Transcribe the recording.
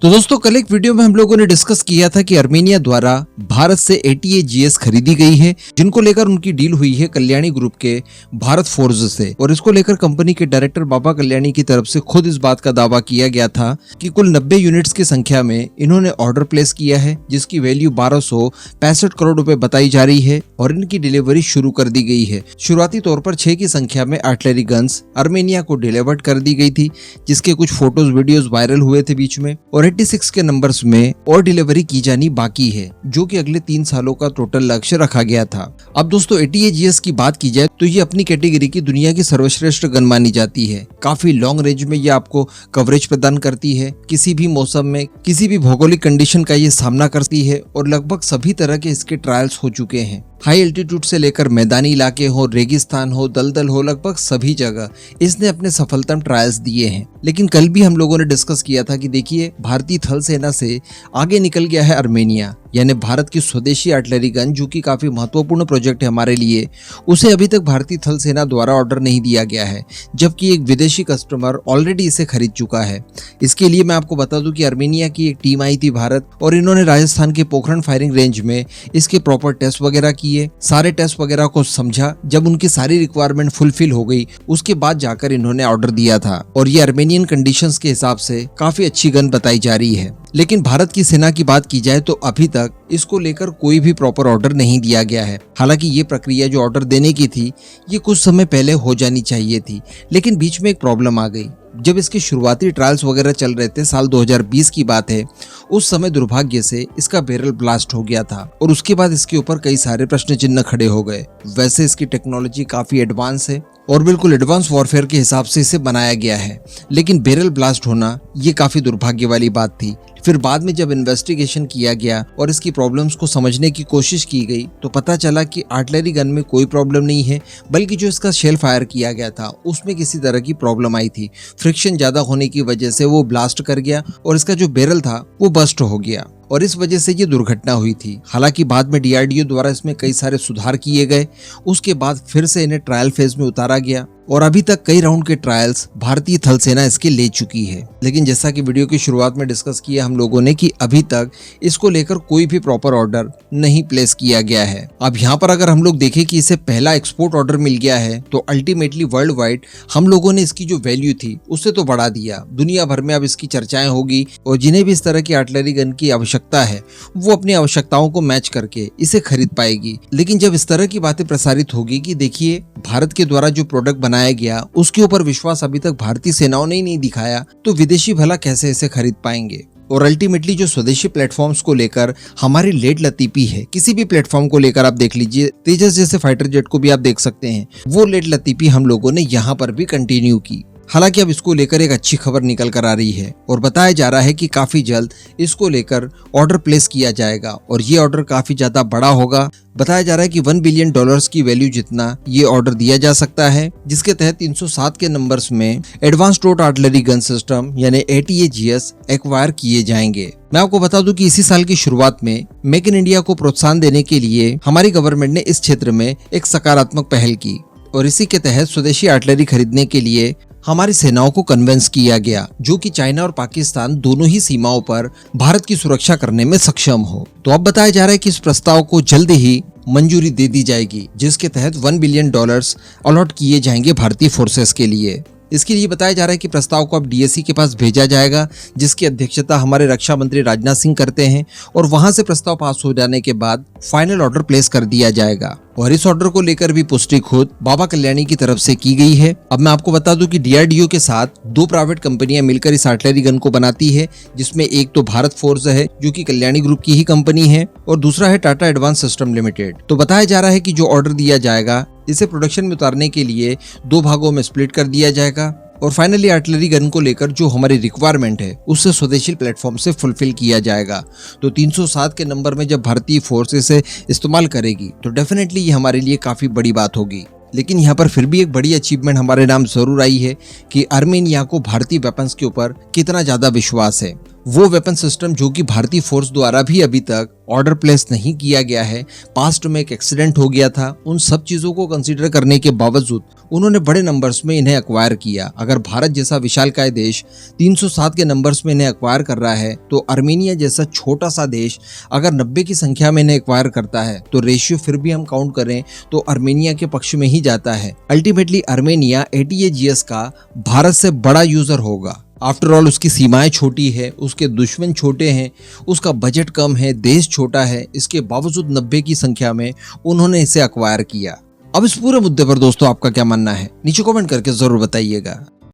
तो दोस्तों कल एक वीडियो में हम लोगों ने डिस्कस किया था कि आर्मेनिया द्वारा भारत से ATAGS खरीदी गई है, जिनको लेकर उनकी डील हुई है कल्याणी ग्रुप के भारत फोर्ज से। और इसको लेकर कंपनी के डायरेक्टर बाबा कल्याणी की तरफ से खुद इस बात का दावा किया गया था कि कुल 90 यूनिट्स की संख्या में इन्होंने ऑर्डर प्लेस किया है, जिसकी वैल्यू 1265 करोड़ रुपए बताई जा रही है और इनकी डिलीवरी शुरू कर दी गई है। शुरुआती तौर पर 6 की संख्या में आर्टिलरी गन्स आर्मेनिया को डिलीवर्ड कर दी गई थी, जिसके कुछ फोटोज वीडियोज वायरल हुए थे बीच में। और 86 के नंबर्स में और डिलीवरी की जानी बाकी है, जो कि अगले 3 सालों का टोटल लक्ष्य रखा गया था। अब दोस्तों ATAGS की बात की जाए तो ये अपनी कैटेगरी की दुनिया की सर्वश्रेष्ठ गन मानी जाती है। काफी लॉन्ग रेंज में ये आपको कवरेज प्रदान करती है, किसी भी मौसम में किसी भी भौगोलिक कंडीशन का ये सामना करती है और लगभग सभी तरह के इसके ट्रायल्स हो चुके हैं। हाई एल्टीट्यूड से लेकर मैदानी इलाके हो, रेगिस्तान हो, दलदल हो, लगभग सभी जगह इसने अपने सफलतम ट्रायल्स दिए हैं। लेकिन कल भी हम लोगों ने डिस्कस किया था कि देखिए भारतीय थल सेना से आगे निकल गया है आर्मेनिया, यानी भारत की स्वदेशी आर्टिलरी गन, जो कि काफी महत्वपूर्ण प्रोजेक्ट है हमारे लिए। उसे अभी तक भारतीय थल सेना द्वारा ऑर्डर नहीं दिया गया है, जबकि एक विदेशी कस्टमर ऑलरेडी इसे खरीद चुका है। इसके लिए मैं आपको बता दूं कि आर्मेनिया की एक टीम आई थी भारत, और इन्होंने राजस्थान के पोखरण फायरिंग रेंज में इसके प्रॉपर टेस्ट वगैरह किए, सारे टेस्ट वगैरह को समझा। जब उनकी सारी रिक्वायरमेंट फुलफिल हो गई, उसके बाद जाकर इन्होंने ऑर्डर दिया था, और ये आर्मेनियन कंडीशंस के हिसाब से काफी अच्छी गन बताई जा रही है। लेकिन भारत की सेना की बात की जाए तो अभी तक इसको लेकर कोई भी प्रॉपर ऑर्डर नहीं दिया गया है। हालांकि ये प्रक्रिया जो ऑर्डर देने की थी, ये कुछ समय पहले हो जानी चाहिए थी, लेकिन बीच में एक प्रॉब्लम आ गई। जब इसके शुरुआती ट्रायल्स वगैरह चल रहे थे, साल 2020 की बात है, उस समय दुर्भाग्य से इसका बैरल ब्लास्ट हो गया था, और उसके बाद इसके ऊपर कई सारे प्रश्न चिन्ह खड़े हो गए। वैसे इसकी टेक्नोलॉजी काफी एडवांस है और बिल्कुल एडवांस वॉरफेयर के हिसाब से इसे बनाया गया है, लेकिन बैरल ब्लास्ट होना ये काफी दुर्भाग्य वाली बात थी। फिर बाद में जब इन्वेस्टिगेशन किया गया और इसकी प्रॉब्लम्स को समझने की कोशिश की गई, तो पता चला कि आर्टिलरी गन में कोई प्रॉब्लम नहीं है, बल्कि जो इसका शेल फायर किया गया था उसमें किसी तरह की प्रॉब्लम आई थी। फ्रिक्शन ज्यादा होने की वजह से वो ब्लास्ट कर गया और इसका जो बैरल था वो बस्ट हो गया, और इस वजह से ये दुर्घटना हुई थी। हालांकि बाद में DRDO द्वारा इसमें कई सारे सुधार किए गए, उसके बाद फिर से इन्हें ट्रायल फेज में उतारा गया, और अभी तक कई राउंड के ट्रायल्स भारतीय थल सेना इसके ले चुकी है। लेकिन जैसा कि वीडियो की शुरुआत में डिस्कस किया हम लोगों ने कि अभी तक इसको लेकर कोई भी प्रॉपर ऑर्डर नहीं प्लेस किया गया है। अब यहाँ पर अगर हम लोग देखें कि इसे पहला एक्सपोर्ट ऑर्डर मिल गया है, तो अल्टीमेटली वर्ल्ड वाइड हम लोगों ने इसकी जो वैल्यू थी उससे तो बढ़ा दिया। दुनिया भर में अब इसकी चर्चाएं होगी, और जिन्हें भी इस तरह की आर्टिलरी गन की आवश्यकता है वो अपनी आवश्यकताओं को मैच करके इसे खरीद पाएगी। लेकिन जब इस तरह की बातें प्रसारित होगी कि देखिए भारत के द्वारा जो प्रोडक्ट बनाया गया उसके ऊपर विश्वास अभी तक भारतीय सेनाओं ने ही नहीं दिखाया, तो विदेशी भला कैसे इसे खरीद पाएंगे। और अल्टीमेटली जो स्वदेशी प्लेटफॉर्म्स को लेकर हमारी लेड लतीफी है, किसी भी प्लेटफॉर्म को लेकर आप देख लीजिए, तेजस जैसे फाइटर जेट को भी आप देख सकते हैं, वो लेड लतीफी हम लोगों ने यहाँ पर भी कंटिन्यू की। हालांकि अब इसको लेकर एक अच्छी खबर निकल कर आ रही है, और बताया जा रहा है कि काफी जल्द इसको लेकर ऑर्डर प्लेस किया जाएगा, और ये ऑर्डर काफी ज्यादा बड़ा होगा। बताया जा रहा है कि $1 बिलियन की वैल्यू जितना ये ऑर्डर दिया जा सकता है, जिसके तहत 307 के नंबर्स में एडवांस टोट आर्टिलरी गन सिस्टम यानी ATAGS एक्वायर किए जाएंगे। मैं आपको बता दूं कि इसी साल की शुरुआत में मेक इन इंडिया को प्रोत्साहन देने के लिए हमारी गवर्नमेंट ने इस क्षेत्र में एक सकारात्मक पहल की, और इसी के तहत स्वदेशी आर्टिलरी खरीदने के लिए हमारी सेनाओं को कन्विंस किया गया, जो कि चाइना और पाकिस्तान दोनों ही सीमाओं पर भारत की सुरक्षा करने में सक्षम हो। तो अब बताया जा रहा है कि इस प्रस्ताव को जल्द ही मंजूरी दे दी जाएगी, जिसके तहत $1 बिलियन अलॉट किए जाएंगे भारतीय फोर्सेस के लिए। इसके लिए बताया जा रहा है कि प्रस्ताव को अब DSC के पास भेजा जाएगा, जिसकी अध्यक्षता हमारे रक्षा मंत्री राजनाथ सिंह करते हैं, और वहां से प्रस्ताव पास हो जाने के बाद फाइनल ऑर्डर प्लेस कर दिया जाएगा। और इस ऑर्डर को लेकर भी पुष्टि खुद बाबा कल्याणी की तरफ से की गई है। अब मैं आपको बता दूं कि DRDO के साथ 2 प्राइवेट कंपनियां मिलकर इस आर्टिलरी गन को बनाती है, जिसमें एक तो भारत फोर्ज है जो कि कल्याणी ग्रुप की ही कंपनी है, और दूसरा है टाटा एडवांस सिस्टम लिमिटेड। तो बताया जा रहा है कि जो ऑर्डर दिया जाएगा इसे प्रोडक्शन में उतारने के लिए 2 भागों में स्प्लिट कर दिया जाएगा, और फाइनली आर्टिलरी गन को लेकर जो हमारी रिक्वायरमेंट है उससे स्वदेशी प्लेटफॉर्म से फुलफिल किया जाएगा। तो 307 के नंबर में जब भारतीय फोर्स इसे इस्तेमाल करेगी तो डेफिनेटली ये हमारे लिए काफी बड़ी बात होगी। लेकिन यहाँ पर फिर भी एक बड़ी अचीवमेंट हमारे नाम जरूर आई है कि आर्मेनिया को भारतीय वेपन्स के ऊपर कितना ज्यादा विश्वास है। वो वेपन सिस्टम जो कि भारतीय फोर्स द्वारा भी अभी तक ऑर्डर प्लेस नहीं किया गया है, पास्ट में एक एक्सीडेंट हो गया था, उन सब चीजों को कंसीडर करने के बावजूद उन्होंने बड़े नंबर्स में इन्हें एक्वायर किया। अगर भारत जैसा विशालकाय देश 307 के नंबर्स में इन्हें एक्वायर कर रहा है, तो आर्मेनिया जैसा छोटा सा देश अगर 90 की संख्या में इन्हें एक्वायर करता है, तो रेशियो फिर भी हम काउंट करें तो आर्मेनिया के पक्ष में ही जाता है। अल्टीमेटली आर्मेनिया ATAGS का भारत से बड़ा यूजर होगा। आफ्टर ऑल उसकी सीमाएं छोटी है, उसके दुश्मन छोटे हैं, उसका बजट कम है, देश छोटा है, इसके बावजूद 90 की संख्या में उन्होंने इसे एक्वायर किया। अब इस पूरे मुद्दे पर दोस्तों आपका क्या मानना है, नीचे कमेंट करके जरूर बताइएगा।